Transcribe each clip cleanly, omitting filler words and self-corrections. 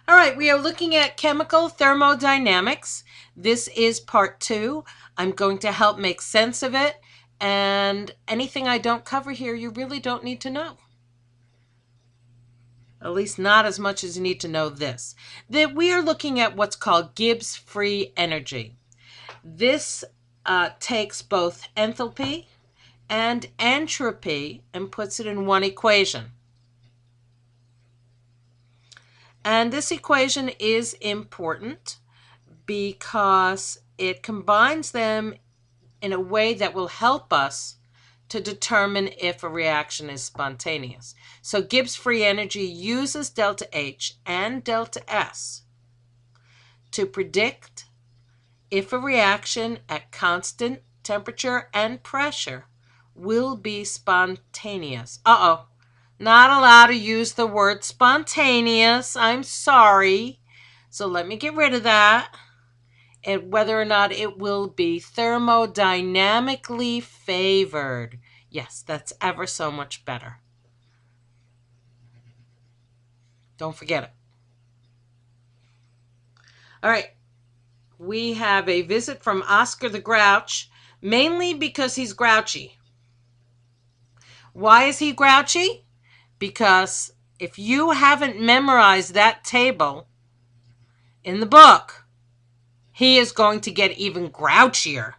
All right, we are looking at chemical thermodynamics. This is part 2. I'm going to help make sense of it, and anything I don't cover here, you really don't need to know. At least not as much as you need to know this. That we are looking at what's called Gibbs free energy. This takes both enthalpy and entropy and puts it in one equation. And this equation is important because it combines them in a way that will help us to determine if a reaction is spontaneous. So Gibbs free energy uses delta H and delta S to predict if a reaction at constant temperature and pressure will be spontaneous. Not allowed to use the word spontaneous. I'm sorry. So let me get rid of that. And whether or not it will be thermodynamically favored. Yes, that's ever so much better. Don't forget it. All right. We have a visit from Oscar the Grouch, mainly because he's grouchy. Why is he grouchy? Because if you haven't memorized that table in the book, he is going to get even grouchier.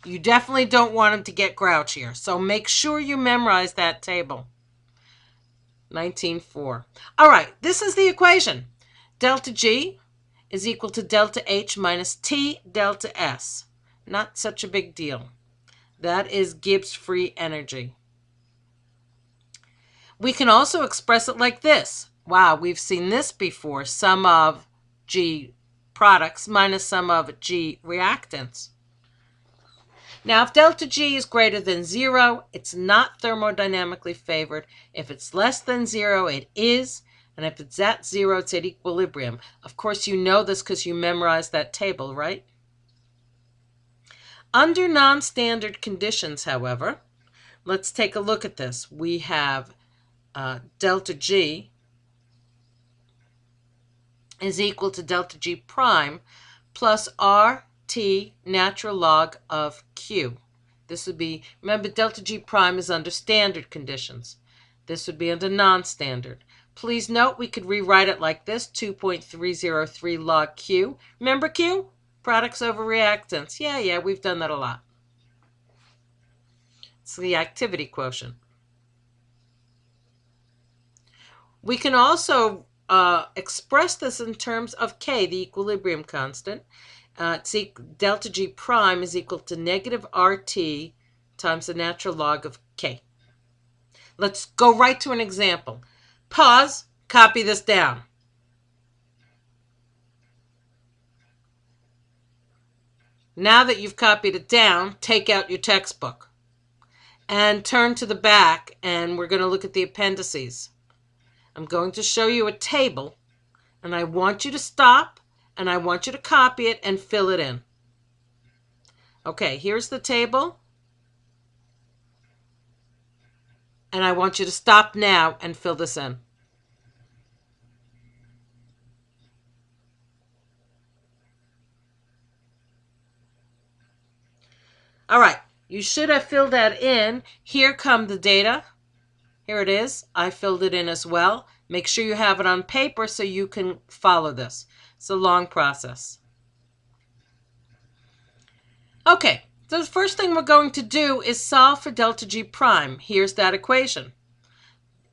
You definitely don't want him to get grouchier. So make sure you memorize that table. 19.4. All right, this is the equation. Delta G is equal to delta H minus T delta S. Not such a big deal. That is Gibbs free energy. We can also express it like this. Wow, we've seen this before. Sum of G products minus sum of G reactants. Now, if delta G is greater than 0, it's not thermodynamically favored. If it's less than 0, it is. And if it's at 0, it's at equilibrium. Of course, you know this because you memorized that table, right? Under non-standard conditions, however, let's take a look at this. We have delta G is equal to delta G prime plus RT natural log of Q. This would be, remember, delta G prime is under standard conditions. This would be under non-standard. Please note we could rewrite it like this, 2.303 log Q. Remember Q? Products over reactants. Yeah, we've done that a lot. It's the activity quotient. We can also express this in terms of K, the equilibrium constant. Delta G prime is equal to negative RT times the natural log of K. Let's go right to an example. Pause, copy this down. Now that you've copied it down, take out your textbook and turn to the back, and we're going to look at the appendices. I'm going to show you a table, and I want you to stop, and I want you to copy it and fill it in. Okay, here's the table. And I want you to stop now and fill this in. All right, you should have filled that in. Here come the data. Here it is. I filled it in as well. Make sure you have it on paper so you can follow this. It's a long process. Okay, so the first thing we're going to do is solve for delta G prime. Here's that equation.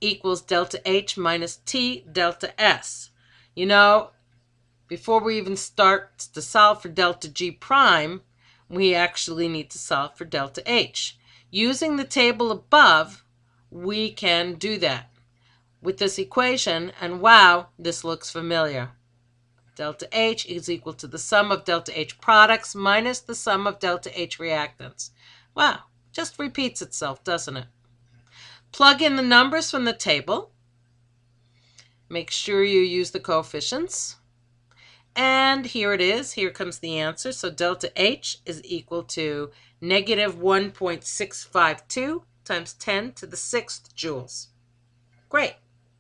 Equals delta H minus T delta S. You know, before we even start to solve for delta G prime, we actually need to solve for delta H. Using the table above, we can do that with this equation, and wow, this looks familiar. Delta H is equal to the sum of delta H products minus the sum of delta H reactants. Wow, just repeats itself, doesn't it? Plug in the numbers from the table. Make sure you use the coefficients. And here it is. Here comes the answer. So delta H is equal to negative 1.652 times 10 to the 6th joules. Great.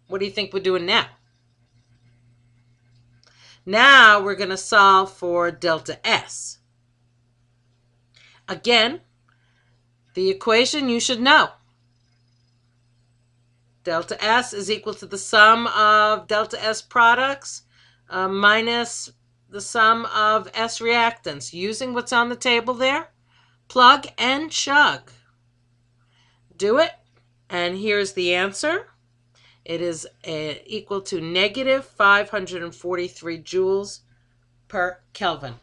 What do you think we're doing now? Now we're going to solve for delta S. Again, the equation you should know. Delta S is equal to the sum of delta S products minus the sum of S reactants. Using what's on the table there, plug and chug. Do it, and here's the answer. It is equal to negative 543 joules per Kelvin.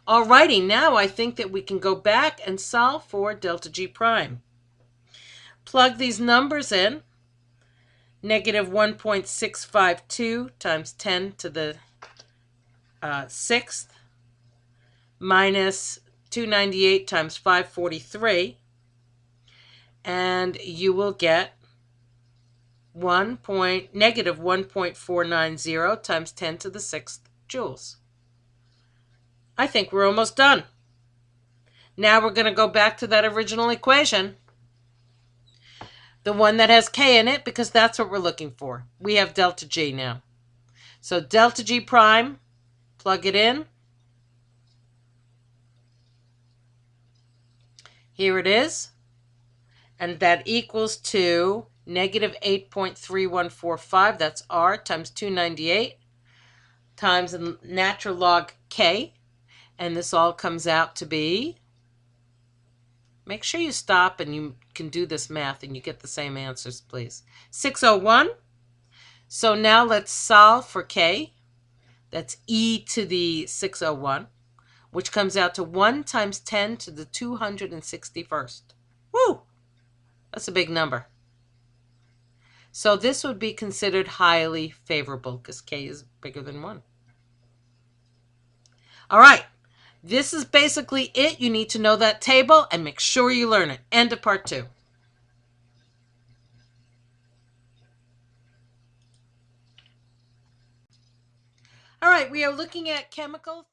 Alrighty, now I think that we can go back and solve for delta G prime. Plug these numbers in. Negative 1.652 times 10 to the 6th minus 298 times 543, and you will get negative 1.490 times 10 to the 6th joules. I think we're almost done. Now we're going to go back to that original equation, the one that has K in it, because that's what we're looking for. We have delta G now. So delta G prime, plug it in. Here it is. And that equals to negative 8.3145, that's R, times 298, times the natural log K. And this all comes out to be, make sure you stop and you can do this math and you get the same answers, please. 601. So now let's solve for K. That's e to the 601, which comes out to 1 times 10 to the 261st. Woo! That's a big number. So this would be considered highly favorable because K is bigger than 1. All right. This is basically it. You need to know that table and make sure you learn it. End of part 2. All right, we are looking at chemical